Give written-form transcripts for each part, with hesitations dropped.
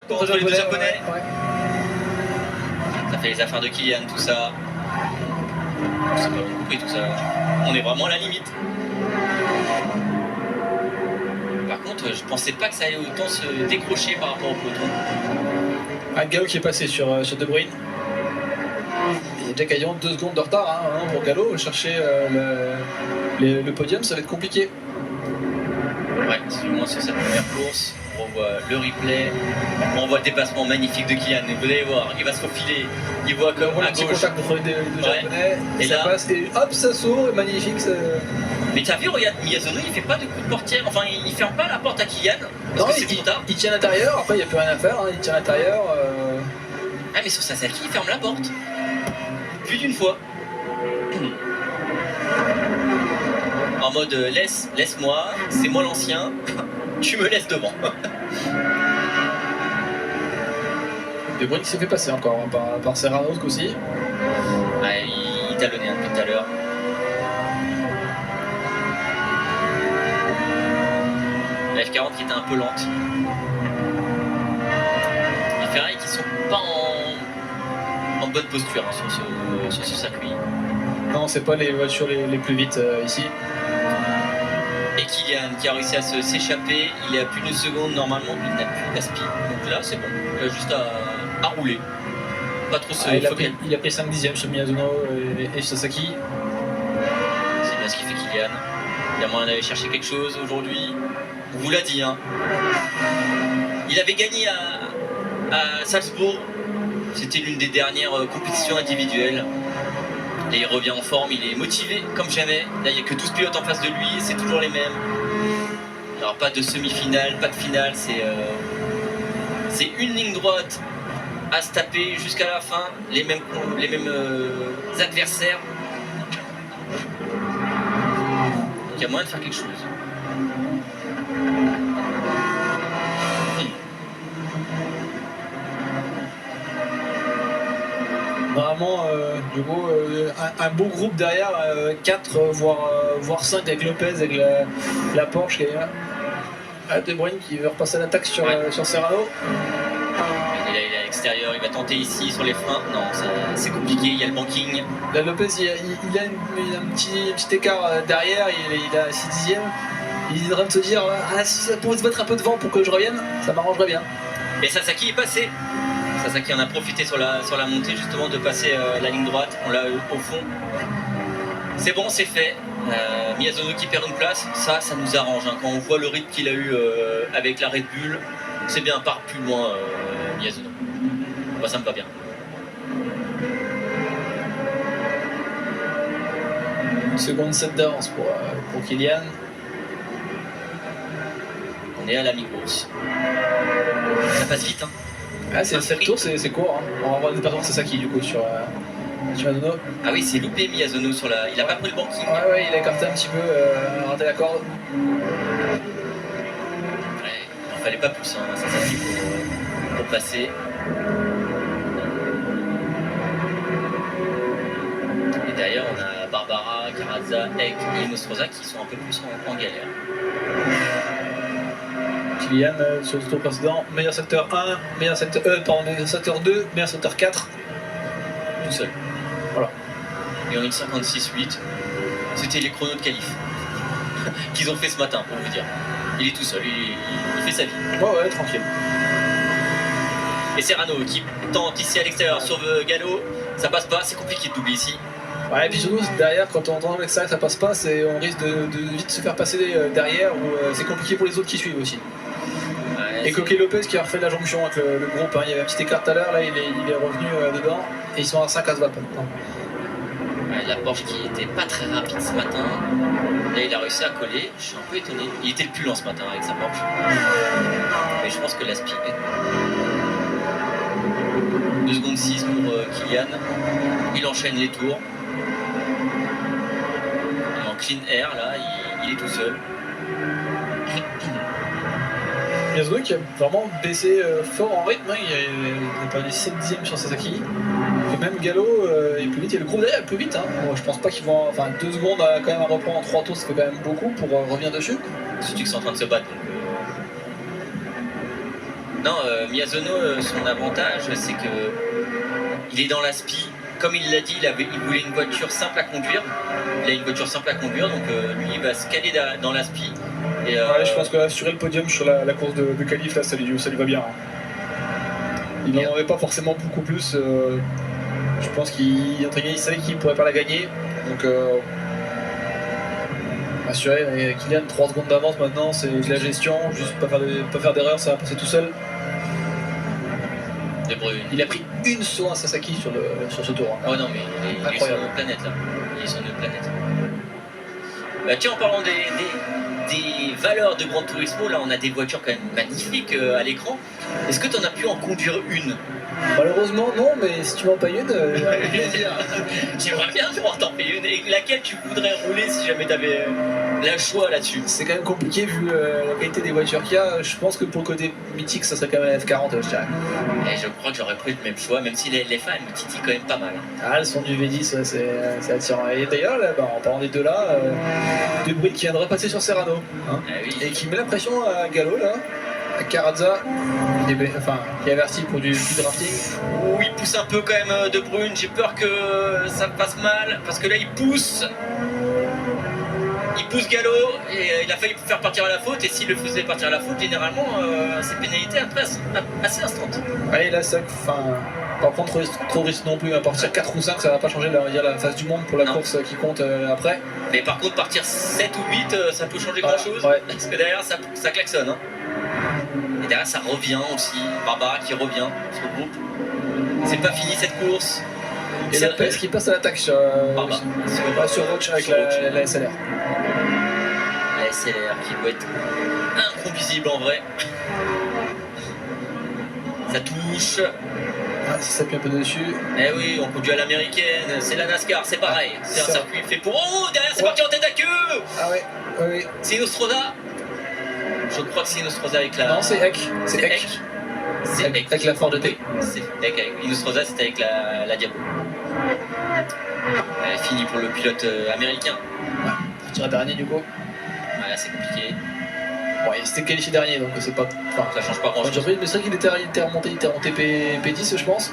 contre les deux japonais. Ouais. Ça fait les affaires de Kylian, tout ça. C'est pas bien compris tout ça. On est vraiment à la limite. Par contre, je pensais pas que ça allait autant se décrocher par rapport au peloton. Un Gallo qui est passé sur De Bruyne. Il y a déjà quasiment 2 secondes de retard hein, pour Gallo. Chercher le podium, ça va être compliqué. Ouais, du moins sur cette première course. On voit le replay, on voit le dépassement magnifique de Kylian. Vous allez voir, il va se faufiler. Il voit comme on voit à un petit gauche. contact entre les deux japonais. Et ça là, passe et hop, ça saute, magnifique. Ça... Mais t'as vu, regarde, Miyazono, il fait pas de coup de portière. Enfin, il ferme pas la porte à Kylian. Parce Non, que c'est trop tard. il tient à l'intérieur. Après, il n'y a plus rien à faire. Hein, il tient à l'intérieur. Ah, mais sur Sasaki, il ferme la porte. Plus d'une fois. En mode laisse-moi, c'est moi l'ancien, tu me laisses devant. De Bruyne qui s'est fait passer encore hein, par Serrano ce coup-ci. Ouais, il talonnait depuis tout à l'heure. La F40 qui était un peu lente. Les Ferrari qui sont pas en bonne posture hein, sur ce circuit. Non, c'est pas les voitures les plus vite ici. Et Kylian qui a réussi à s'échapper, il est à plus d'une seconde normalement, il n'a plus d'aspi. Donc là c'est bon, il a juste à rouler. Pas trop se il a pris 5 dixièmes sur Miyazono et Sasaki. C'est bien ce qu'il fait Kylian. Il y a moyen d'aller chercher quelque chose aujourd'hui. On vous l'a dit hein. Il avait gagné à Salzbourg. C'était l'une des dernières compétitions individuelles. Et il revient en forme, il est motivé comme jamais. Là, il n'y a que 12 pilotes en face de lui et c'est toujours les mêmes. Alors, pas de semi-finale, pas de finale, c'est une ligne droite à se taper jusqu'à la fin. Les mêmes adversaires. Il y a moyen de faire quelque chose. Normalement, du coup, un beau groupe derrière, 4 voire 5 avec Lopez, avec la Porsche qui est là. Ah, De Bruyne qui veut repasser l'attaque sur Serrano. Il est à l'extérieur, il va tenter ici sur les freins. Non, c'est compliqué, il y a le banking. Là, Lopez, il a un petit écart derrière, il a 6 dixièmes. Il est en train de se dire si ça pourrait se battre un peu devant pour que je revienne, ça m'arrangerait bien. Et Sasaki est passé. Sasaki en a profité sur la montée justement de passer la ligne droite. On l'a au fond. C'est bon, c'est fait. Miyazono qui perd une place, ça nous arrange. Hein. Quand on voit le rythme qu'il a eu avec la Red Bull, c'est bien, part plus loin Miyazono. Moi, ça me va bien. Seconde 7 d'avance pour Kylian. On est à la mi-course. Ça passe vite, hein. Ah, c'est 7 tours, c'est court. Hein. On va voir des performances Sasaki du coup sur Miyazono. Ah oui, c'est loupé Miyazono sur la. Il a pas pris le banking. Ouais, il a écarté un petit peu, raté la corde. Ouais, il fallait pas plus, hein, Sasaki pour passer. Et derrière, on a Barbara, Carazza, Eck et Nostroza qui sont un peu plus en galère. Kylian sur le tour précédent, meilleur secteur 1, meilleur secteur 2, meilleur secteur 4. Tout seul. Voilà. Et en 1,56,8, c'était les chronos de qualif qu'ils ont fait ce matin, pour vous dire. Il est tout seul, il fait sa vie. Ouais, tranquille. Et Serrano qui tente ici à l'extérieur sur Gallo, ça passe pas, c'est compliqué de doubler ici. Ouais, et puis surtout derrière, quand on entend avec ça passe pas, on risque de vite se faire passer derrière, ou c'est compliqué pour les autres qui suivent aussi. Ouais, et Coquet Lopez qui a refait la jonction avec le groupe, hein. Il y avait un petit écart tout à l'heure, là il est revenu dedans, et ils sont à 5 à se battre maintenant. Ouais, la Porsche qui était pas très rapide ce matin, là il a réussi à coller, je suis un peu étonné. Il était le plus lent ce matin avec sa Porsche. Mais je pense que l'aspi est 2 secondes 6 pour Kylian. Il enchaîne les tours. En clean air, là, il est tout seul. Miyazono qui a vraiment baissé fort en rythme, hein. Il a perdu 7 dixièmes sur Sasaki. Et même Gallo est plus vite, et le groupe derrière est plus vite. Hein. Bon, je pense pas qu'ils vont. Enfin, 2 secondes quand même à reprendre en 3 tours, ça fait quand même beaucoup pour revenir dessus. Surtout qu'ils sont en train de se battre. Non, Miyazono, son avantage, c'est que il est dans l'aspi. Comme il l'a dit, il voulait une voiture simple à conduire. Il a une voiture simple à conduire, donc lui, il va se caler dans l'aspi. Ouais, je pense que assurer le podium sur la course de qualif, là, ça lui va bien. Il n'en avait pas forcément beaucoup plus. Je pense qu'il savait qu'il ne pourrait pas la gagner. Donc, assurer. Et Kylian, 3 secondes d'avance maintenant, c'est de la gestion. Juste pas faire d'erreur, ça va passer tout seul. De Bruyne. Il a pris une saut à Sasaki sur ce tour. Oh non, mais il est sur notre planète là. Il est sur notre planète. Bah, tiens, en parlant des valeurs de Gran Turismo, là on a des voitures quand même magnifiques à l'écran. Est-ce que tu en as pu en conduire une? Malheureusement non, mais si tu m'en payes une, avec plaisir. J'aimerais bien pouvoir t'en payer une. Et laquelle tu voudrais rouler si jamais tu avais le choix là-dessus? C'est quand même compliqué vu la qualité des voitures qu'il y a. Je pense que pour le côté mythique, ça serait quand même la F40, je dirais. Et je crois que j'aurais pris le même choix, même si les LFA elles me titillent quand même pas mal. Ah, elles sont du V10, ouais, c'est attirant. Et d'ailleurs, là, en parlant des deux là, De Bruyne qui vient de repasser sur Serrano. Hein, Ah oui. et qui met la pression à Gallo là. À Carazza, qui est averti pour du drafting. Oh, il pousse un peu quand même De Bruyne, j'ai peur que ça passe mal, parce que là il pousse Gallo, et il a failli faire partir à la faute, et s'il le faisait partir à la faute, généralement, c'est pénalité après assez instante. Ouais, là, ça, pas prendre trop risque non plus, à partir 4 ou 5, ça va pas changer la face du monde pour la course qui compte après. Mais par contre, partir 7 ou 8, ça peut changer grand chose, parce que derrière ça klaxonne. Hein. Et derrière ça revient aussi, Barbara qui revient sur le groupe. C'est pas fini cette course. Et Lopez qui passe à l'attaque sur Roach avec la SLR. La SLR qui doit être inconduisible en vrai. Ça touche. Ah, ça s'appuie un peu dessus. Eh oui, on conduit à l'américaine, c'est la NASCAR, c'est pareil. C'est un circuit fait pour... Oh, derrière c'est parti en tête à queue. Ah ouais, oui. C'est Nostroza. Je crois que c'est Nostroza avec la... Non, c'est Eck. C'est Eck. C'est Eck. Avec la Ford T. C'est Eck avec Nostroza, c'était avec la Diablo. Elle finit pour le pilote américain. Ouais, partira dernier du coup. Ouais, c'est compliqué. Bon, il s'était qualifié dernier, donc c'est pas... Enfin, ça change pas grand chose. Mais c'est vrai qu'il était remonté P10 je pense,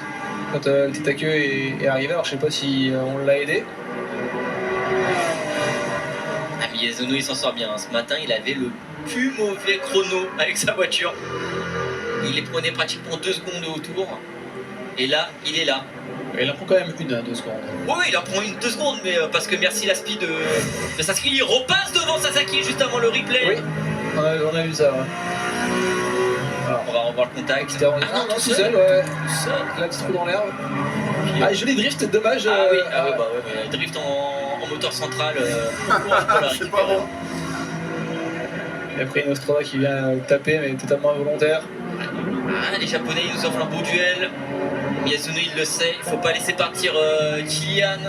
quand le tête à queue est arrivé, alors je sais pas si on l'a aidé. Ah, Miyazono il s'en sort bien, ce matin il avait le plus mauvais chrono avec sa voiture. Il les prenait pratiquement 2 secondes autour, et là, il est là. Il en prend quand même 2 secondes. Oui, il en prend 2 secondes, mais parce que merci la speed de Sasaki, il repasse devant Sasaki juste avant le replay. Oui, on a vu ça, ouais. Alors, on va revoir le contact. Non, tout seul, ouais. Là, petit trou dans l'herbe. Ah, joli drift, dommage. Ah oui, bah ouais, mais drift en moteur central, c'est pas bon. Et après, une Nostroza qui vient taper, mais totalement involontaire. Ah, les Japonais, ils nous offrent un beau duel. Miyazono, il le sait, il faut pas laisser partir Kylian.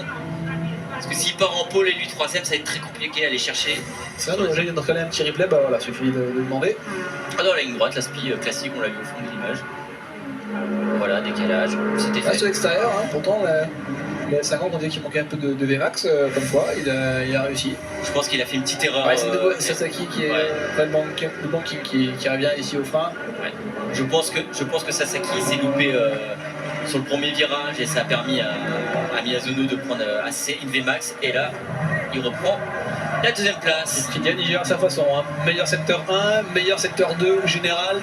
Parce que s'il part en pôle et lui 3ème, ça va être très compliqué à aller chercher. C'est vrai, donc là, il vient de recaler un petit replay, bah voilà, suffit de demander. Ah non, la ligne droite, la spi classique, on l'a vu au fond de l'image. Voilà, décalage, c'était fait. Sur l'extérieur, hein, pourtant, la 50, on dirait qu'il manquait un peu de VMAX, comme quoi, il a réussi. Je pense qu'il a fait une petite erreur. Ouais, c'est de nouveau Sasaki qui est le banking qui revient ici au frein. Ouais. Je pense que Sasaki s'est loupé sur le premier virage et ça a permis à Miyazono de prendre assez une VMAX, et là, il reprend la 2ème place. Kylian, il gère à sa façon, hein. Meilleur secteur 1, meilleur secteur 2 général.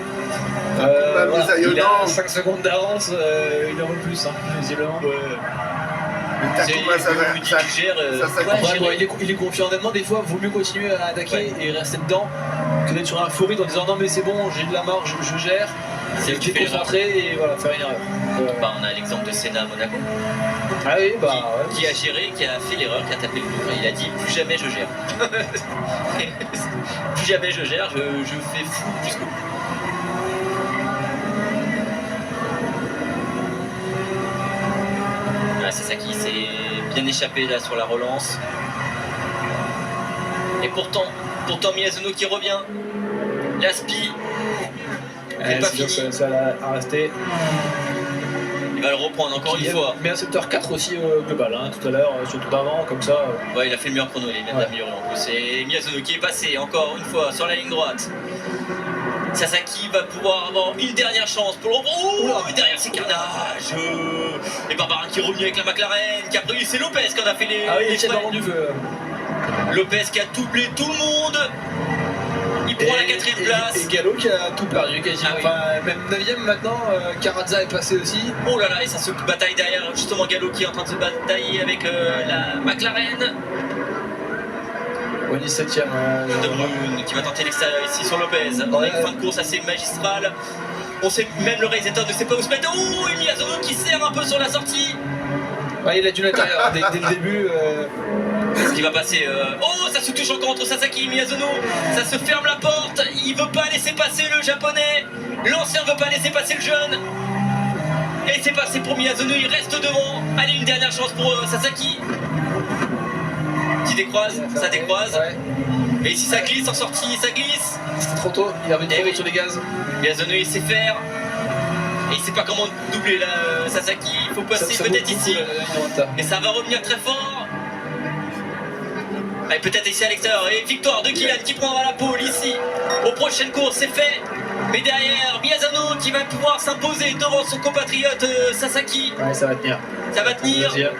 Il a 5 secondes d'avance, il en veut plus, hein, visiblement. Il est confiant, honnêtement, des fois, il vaut mieux continuer à attaquer et rester dedans que d'être sur un fou rythme en disant non mais c'est bon, j'ai de la marge, je gère. C'est qui est concentré et voilà, faire une erreur. On a l'exemple de Senna à Monaco. Ah oui, qui a géré, qui a fait l'erreur, qui a tapé le mur et il a dit plus jamais je gère. Plus jamais je gère, je fais fou jusqu'au bout. Ah, c'est ça qui s'est bien échappé là sur la relance. Et pourtant Miyazono qui revient. L'aspi. C'est pas fini. Ça va rester. Il va le reprendre encore une fois. Mais un secteur 4 aussi global, hein, tout à l'heure, surtout d'avant, comme ça. Ouais, il a fait le meilleur chrono, il vient d'améliorer en plus. Et Miyazono qui est passé encore une fois sur la ligne droite. Sasaki va pouvoir avoir une dernière chance pour le rebond. Oh, et derrière c'est carnage. Et Barbara qui est revenu avec la McLaren, qui a pris, c'est Lopez qui en a fait les. Ah oui, les il tient frais. dans du feu. Lopez qui a doublé tout le monde. Il prend la 4ème place. Et Gallo qui a tout perdu quasiment. Ah oui. Enfin, même 9ème maintenant, Carazza est passé aussi. Oh là là, et ça se bataille derrière justement Gallo qui est en train de se batailler avec la McLaren. Wally 7ème. De Bruyne qui va tenter l'extérieur ici sur Lopez. On a une fin de course assez magistrale. On sait, même le réalisateur ne sait pas où se mettre. Oh, et Miyazono qui serre un peu sur la sortie. Ouais, il a dû l'intérieur dès le début. Ce qui va passer. Oh, ça se touche encore entre Sasaki et Miyazono. Ça se ferme la porte. Il veut pas laisser passer le japonais. L'ancien veut pas laisser passer le jeune. Et c'est passé pour Miyazono. Il reste devant. Allez, une dernière chance pour Sasaki. Qui décroise, ça décroise. Ouais. Et ici ça glisse en sortie, ça glisse. C'était trop tôt, il est revenu Eh trop oui. vite sur les gaz. Miyazono il sait faire. Et il sait pas comment doubler là, Sasaki. Il faut passer Ça peut-être vaut ici. beaucoup, Et ça va revenir très fort. Allez, peut-être ici à l'extérieur. Et victoire de Kylian qui prendra la pole ici. Aux prochaines courses, c'est fait. Mais derrière, Miyazono qui va pouvoir s'imposer devant son compatriote Sasaki. Ouais, ça va tenir. Ça va tenir. Deuxième.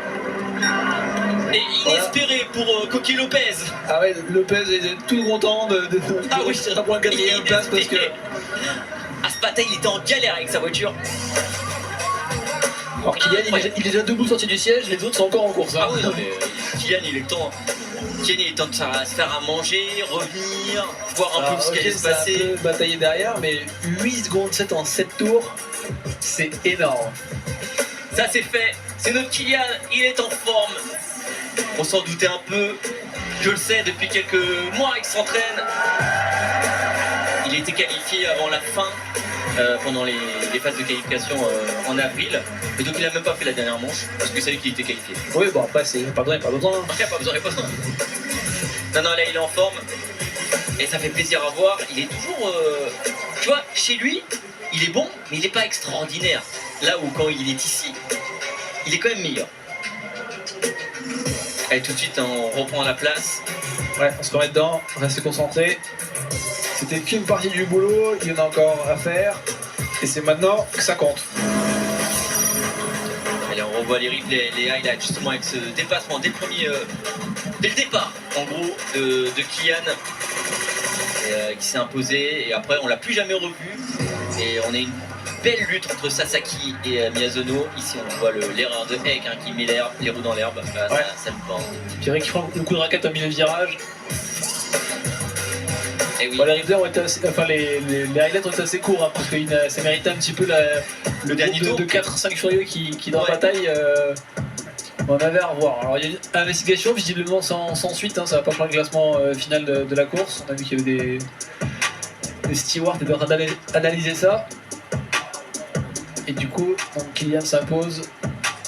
Et inespéré pour Coqui Lopez. Ah ouais, Lopez est tout content de Ah oui. réussir à prendre la 4ème place parce que. À ce matin, il était en galère avec sa voiture. Alors Kylian, il est déjà debout sorti du siège, les autres sont encore en course. Hein. Ah oui, non mais Kylian, il est temps. Kylian, il est temps de se faire à manger, revenir, voir un peu ce qui allait se passer. Un peu bataillé derrière, mais 8 secondes 7 en 7 tours, c'est énorme. Ça c'est fait. C'est notre Kylian, il est en forme. On s'en doutait un peu. Je le sais, depuis quelques mois, il s'entraîne. Il a été qualifié avant la fin, pendant les phases de qualification en avril. Et donc il a même pas fait la dernière manche, parce que c'est lui qui était qualifié. Oui, bon après, c'est pas besoin, pas besoin. Après, pas besoin, pas besoin. Non, non, là il est en forme. Et ça fait plaisir à voir. Il est toujours. Tu vois, chez lui, il est bon, mais il n'est pas extraordinaire. Là où quand il est ici, il est quand même meilleur. Allez, tout de suite, on reprend la place. Ouais, on se remet dedans, restez concentrés. C'était qu'une partie du boulot, il y en a encore à faire. Et c'est maintenant que ça compte. Allez, on revoit les replays, les highlights, justement avec ce dépassement dès le départ, en gros, de Kylian, qui s'est imposé. Et après, on l'a plus jamais revu. Et on a une belle lutte entre Sasaki et Miyazono. Ici, on voit l'erreur de Heck qui met les roues dans l'herbe. Ouais. Ça me prend. Pierre qui prend le coup de raquette au milieu de virage. Et oui. Bon, les replays ont été assez, enfin, les highlights ont été assez courts, hein, parce que ça méritait un petit peu le dernier groupe tour. de 4-5 furieux qui dans Ouais. la bataille. On avait à revoir. Alors il y a une investigation visiblement sans suite, hein, ça va pas changer le classement final de la course. On a vu qu'il y avait des stewards qui étaient en train d'analyser ça. Et du coup, donc, Kylian s'impose.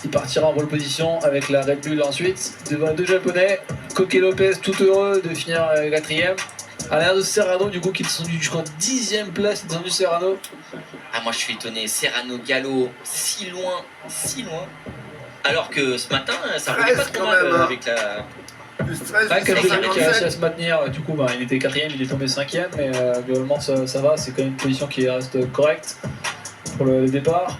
Il partira en pole position avec la Red Bull ensuite. Devant deux japonais, Coqui Lopez tout heureux de finir 4ème. À l'air de Serrano, du coup, qui est descendu jusqu'en 10ème place, il est descendu Serrano. Ah, moi je suis étonné. Serrano Gallo, si loin. Alors que ce matin, ça roulait pas trop quand mal même, hein. avec la. Plus 13, Ouais, comme plus j'ai vu qu'il a réussi à 57. se maintenir, du coup bah, il était 4ème, il est tombé 5ème, mais globalement ça va, c'est quand même une position qui reste correcte pour le départ.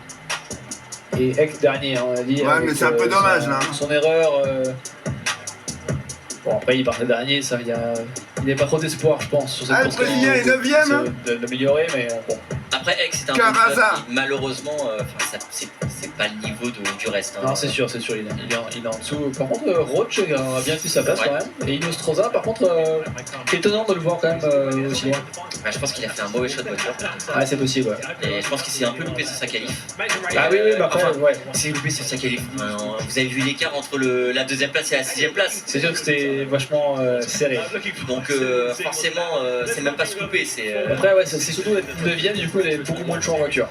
Et Eck dernier, hein, on a dit. Ouais, mais c'est un peu dommage, là. Son erreur. Bon, après il partait dernier, ça, il n'y a pas trop d'espoir, je pense, sur cette Ah, le course. Brésilien est 9ème, hein. d'améliorer, mais bon. Après, Heck, c'est un Carazza. peu malheureusement, c'est pas le niveau du reste. Hein. Non, c'est sûr, il est en dessous. Par contre, Roach a bien pris sa place Ouais. quand même. Et Inostroza, par contre, c'est étonnant de le voir quand même aussi loin. Ouais, je pense qu'il a fait un mauvais choix de voiture. Ouais, c'est possible, ouais. Et je pense qu'il s'est un peu loupé sur sa qualif. Ah oui, bah après, Enfin, ouais. Il s'est loupé sur sa qualif. Vous avez vu l'écart entre la 2ème place et la 6ème place. C'est sûr que c'était vachement serré. Donc forcément, c'est même pas se couper. Après, ouais, c'est surtout être 9ème, du coup, les et beaucoup moins de choix en voiture.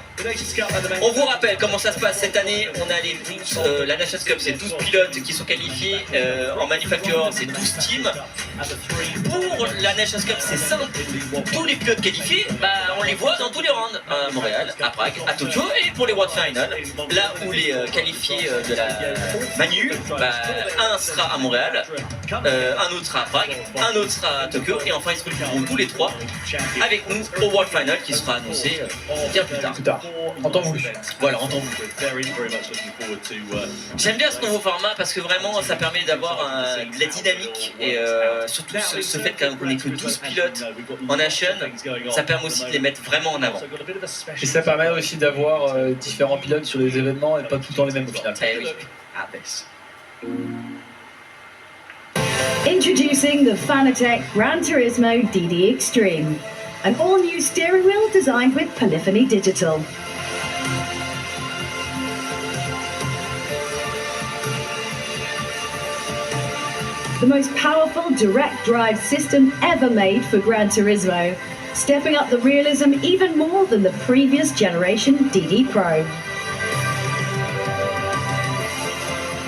On vous rappelle comment ça se passe cette année. On a les 12, la Nations Cup, c'est 12 pilotes qui sont qualifiés. En manufacture, c'est 12 teams. Pour la Nations Cup, c'est simple. Tous les pilotes qualifiés, on les voit dans tous les rounds. À Montréal, à Prague, à Tokyo. Et pour les World Final, là où les qualifiés de la Manu, un sera à Montréal, un autre sera à Prague, un autre sera à Tokyo. Et enfin, ils se retrouveront tous les trois avec nous au World Final qui sera annoncé bien plus tard. Plus tard, en temps voulu. Voilà, en temps voulu. J'aime bien ce nouveau format parce que vraiment ça permet d'avoir de la dynamique et surtout ce fait qu'on n'ait que 12 pilotes en Nation, ça permet aussi de les mettre vraiment en avant. Et ça permet aussi d'avoir différents pilotes sur les événements et pas tout le temps les mêmes au final. Eh oui. Introducing the Fanatec Gran Turismo DD Extreme, an all-new steering wheel designed with Polyphony Digital. The most powerful direct drive system ever made for Gran Turismo, stepping up the realism even more than the previous generation DD Pro.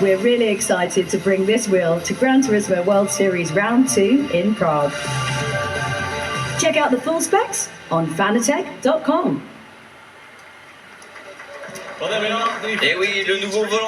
We're really excited to bring this wheel to Gran Turismo World Series Round 2 in Prague. Check out the full specs on fanatec.com. Et oui, le nouveau volant